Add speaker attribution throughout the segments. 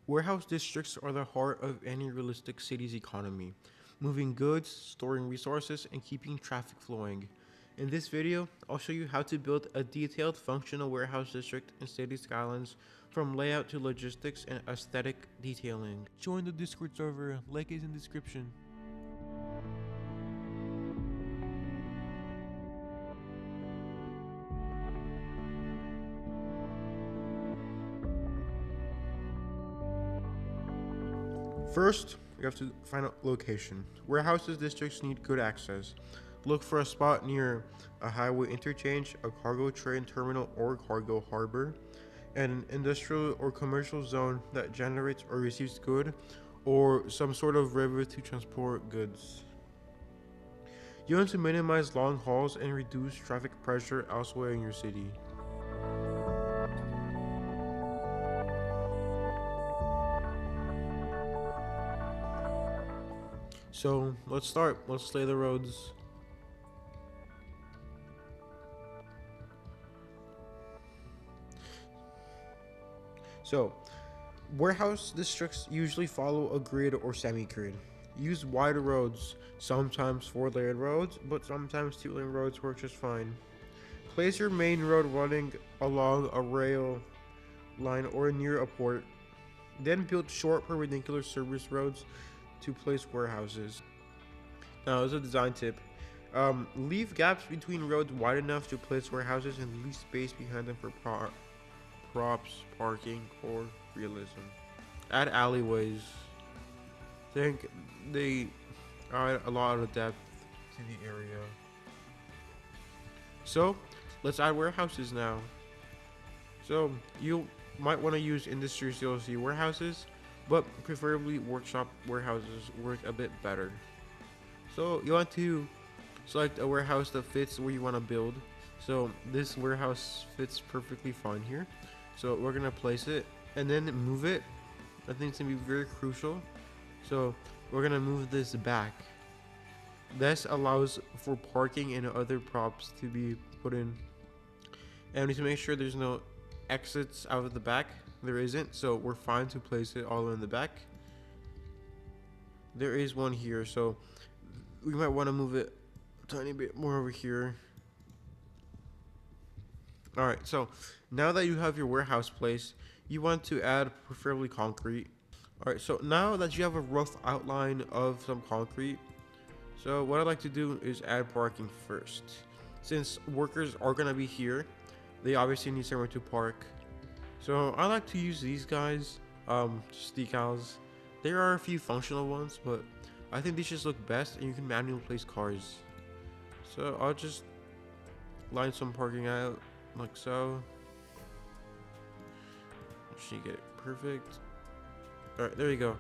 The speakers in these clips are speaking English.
Speaker 1: Warehouse districts are the heart of any realistic city's economy, moving goods, storing resources, and keeping traffic flowing. In this video, I'll show you how to build a detailed functional warehouse district in City Skylines, from layout to logistics and aesthetic detailing. Join the Discord server, link is in description. First, you have to find a location. Warehouses districts need good access. Look for a spot near a highway interchange, a cargo train terminal or cargo harbor, and an industrial or commercial zone that generates or receives good or some sort of river to transport goods. You want to minimize long hauls and reduce traffic pressure elsewhere in your city. So let's start. Let's lay the roads. So, warehouse districts usually follow a grid or semi-grid. Use wide roads, sometimes 4-lane roads, but sometimes 2-lane roads work just fine. Place your main road running along a rail line or near a port. Then build short perpendicular service roads to place warehouses. Now, as a design tip, leave gaps between roads wide enough to place warehouses and leave space behind them for props, parking, or realism. Add alleyways. Think they add a lot of depth to the area. So, let's add warehouses now. So, you might want to use industry CLC warehouses, but preferably workshop warehouses work a bit better. So, you want to select a warehouse that fits where you want to build. So, this warehouse fits perfectly fine here. So we're gonna place it and then move it. I think it's gonna be very crucial. So we're gonna move this back. This allows for parking and other props to be put in. And we need to make sure there's no exits out of the back. There isn't, so we're fine to place it all in the back. There is one here, so we might want to move it a tiny bit more over here. Alright, so now that you have your warehouse place, you want to add preferably concrete. Alright, so now that you have a rough outline of some concrete, so what I'd like to do is add parking first. Since workers are going to be here, they obviously need somewhere to park. So I like to use these guys, just decals. There are a few functional ones, but I think these just look best and you can manually place cars. So I'll just line some parking out. Like so. She get it perfect. Alright, there you go.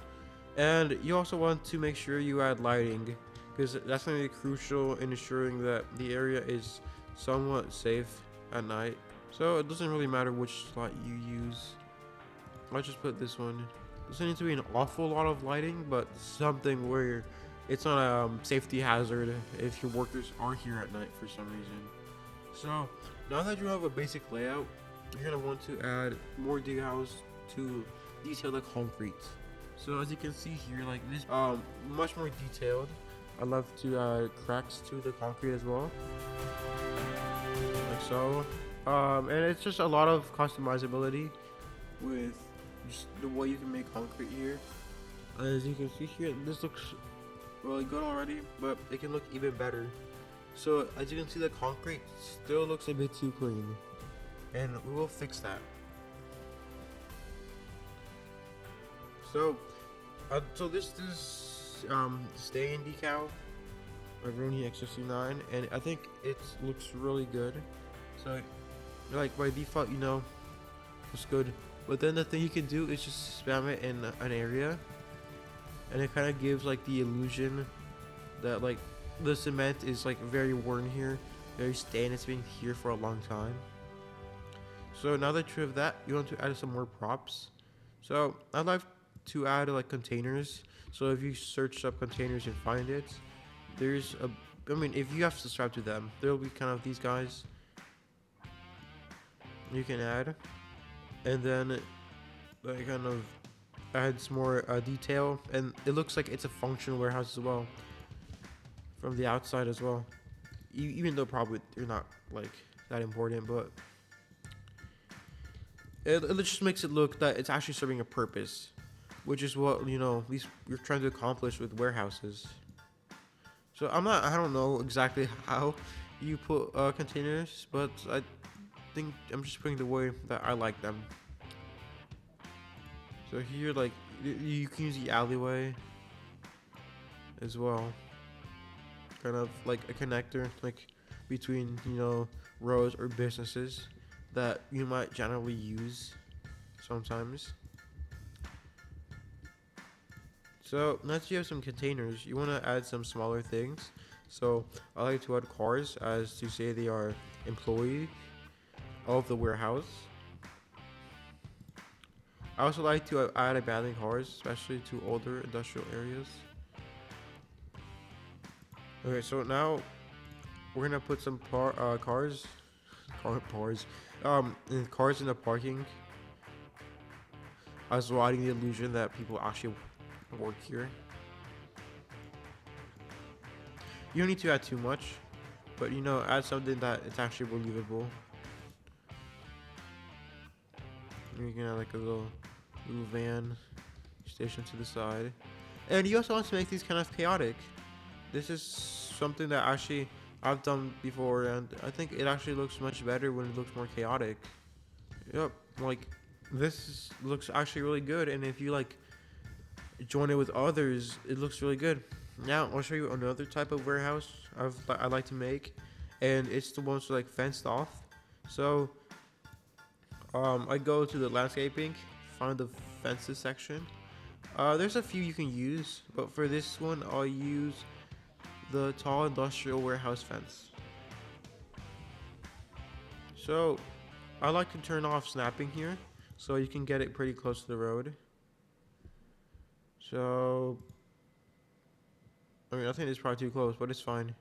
Speaker 1: And you also want to make sure you add lighting, because that's going to be crucial in ensuring that the area is somewhat safe at night. So it doesn't really matter which slot you use. I'll just put this one. Doesn't need to be an awful lot of lighting, but something where it's not a safety hazard if your workers are here at night for some reason. So now that you have a basic layout, you're going to want to add more decals to detail the concrete. So as you can see here, like this, much more detailed. I love to add cracks to the concrete as well, like so. And it's just a lot of customizability with just the way you can make concrete here. As you can see here, this looks really good already, but it can look even better. So as you can see, the concrete still looks a bit too clean, and we will fix that. So this is staying decal, Rooney X69, and I think it looks really good. So like by default, you know, it's good. But then the thing you can do is just spam it in an area, and it kind of gives like the illusion that like the cement is like very worn here, very stained. It's been here for a long time. So now that you have that, you want to add some more props. So I'd like to add like containers. So if you search up containers and find it, there's a, I mean, if you have to subscribe to them, there'll be kind of these guys you can add, and then like kind of adds more detail, and it looks like it's a functional warehouse as well from the outside as well. Even though probably they're not like that important, but it just makes it look that it's actually serving a purpose, which is what at least you're trying to accomplish with warehouses. So I don't know exactly how you put containers, but I think I'm just putting the way that I like them. So here, like, you can use the alleyway as well, kind of like a connector, like between rows or businesses that you might generally use sometimes. So next you have some containers. You want to add some smaller things. So I like to add cars as to say they are employees of the warehouse. I also like to add abandoned cars, especially to older industrial areas. Okay, so now we're gonna put some cars in the parking, as well adding the illusion that people actually work here. You don't need to add too much, but add something that it's actually believable. You can add like a little van station to the side, and you also want to make these kind of chaotic. This is something that actually I've done before, and I think it actually looks much better when it looks more chaotic. Yep, like looks actually really good, and if you like join it with others, it looks really good. Now I'll show you another type of warehouse I like to make, and it's the ones like fenced off. So I go to the landscaping, find the fences section. There's a few you can use, but for this one I'll use the tall industrial warehouse fence. So I like to turn off snapping here so you can get it pretty close to the road. So I think it's probably too close, but it's fine.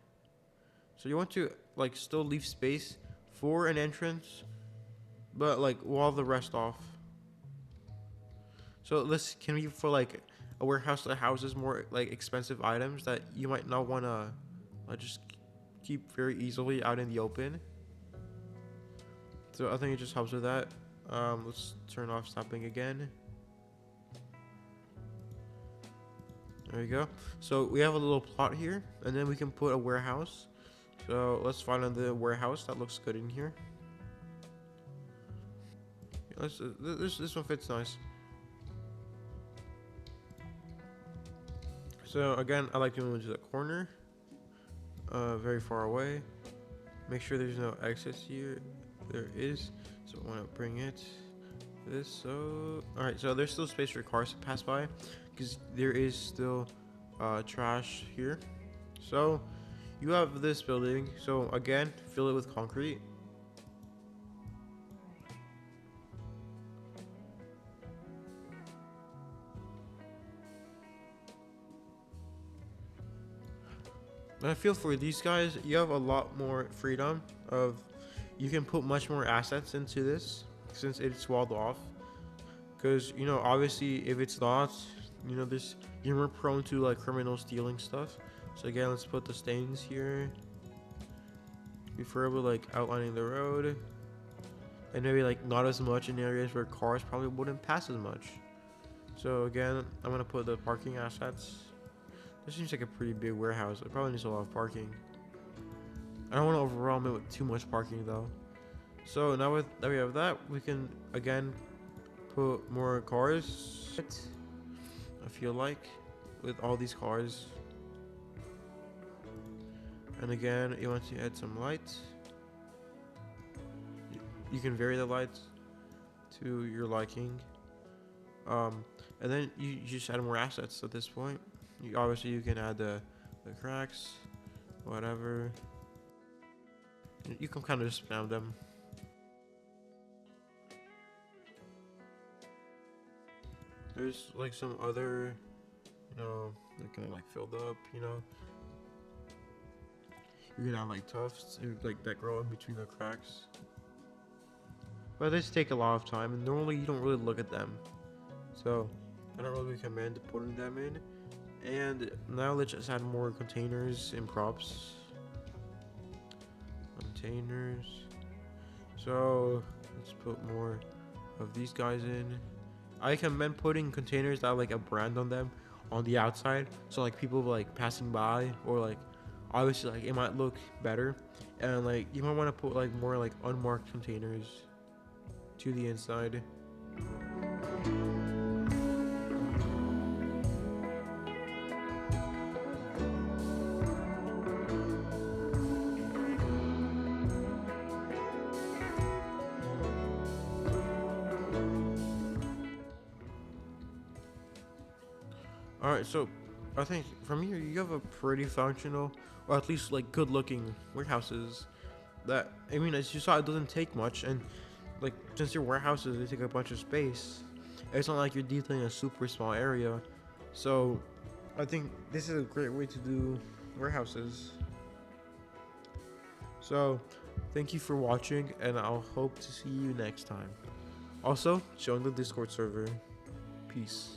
Speaker 1: So you want to like still leave space for an entrance, but like wall the rest off. So this can be for like a warehouse that houses more like expensive items that you might not want to just keep very easily out in the open. So I think it just helps with that. Let's turn off snapping again. There you go. So we have a little plot here, and then we can put a warehouse. So let's find the warehouse that looks good in here. This one fits nice. So again, I like to move to the corner, very far away. Make sure there's no exits here. There is, so I want to bring it this. So all right, so there's still space for cars to pass by because there is still trash here. So you have this building. So again, fill it with concrete. And I feel for these guys, you have a lot more freedom of, you can put much more assets into this since it's walled off. Because obviously, if it's not, this you're more prone to like criminals stealing stuff. So again, let's put the stains here. Preferably like outlining the road, and maybe like not as much in areas where cars probably wouldn't pass as much. So again, I'm gonna put the parking assets. This seems like a pretty big warehouse. It probably needs a lot of parking. I don't want to overwhelm it with too much parking though. So now that we have that, we can again put more cars. I feel like with all these cars. And again, you want to add some lights. You can vary the lights to your liking. And then you just add more assets at this point. Obviously you can add the cracks, whatever. You can kind of just spam them. There's like some other, that kind of like filled up, You can add like tufts, like that grow in between the cracks. But they take a lot of time, and normally you don't really look at them. So I don't really recommend putting them in. And now let's just add more containers and props. Containers. So let's put more of these guys in. I recommend putting containers that have like a brand on them on the outside, so like people like passing by, or like obviously like it might look better, and like you might want to put like more like unmarked containers to the inside. All right, so I think from here you have a pretty functional, or at least like good-looking warehouses. That, I mean, as you saw, it doesn't take much, and like since your warehouses they take a bunch of space, it's not like you're detailing a super small area. So I think this is a great way to do warehouses. So thank you for watching, and I'll hope to see you next time. Also, join the Discord server. Peace.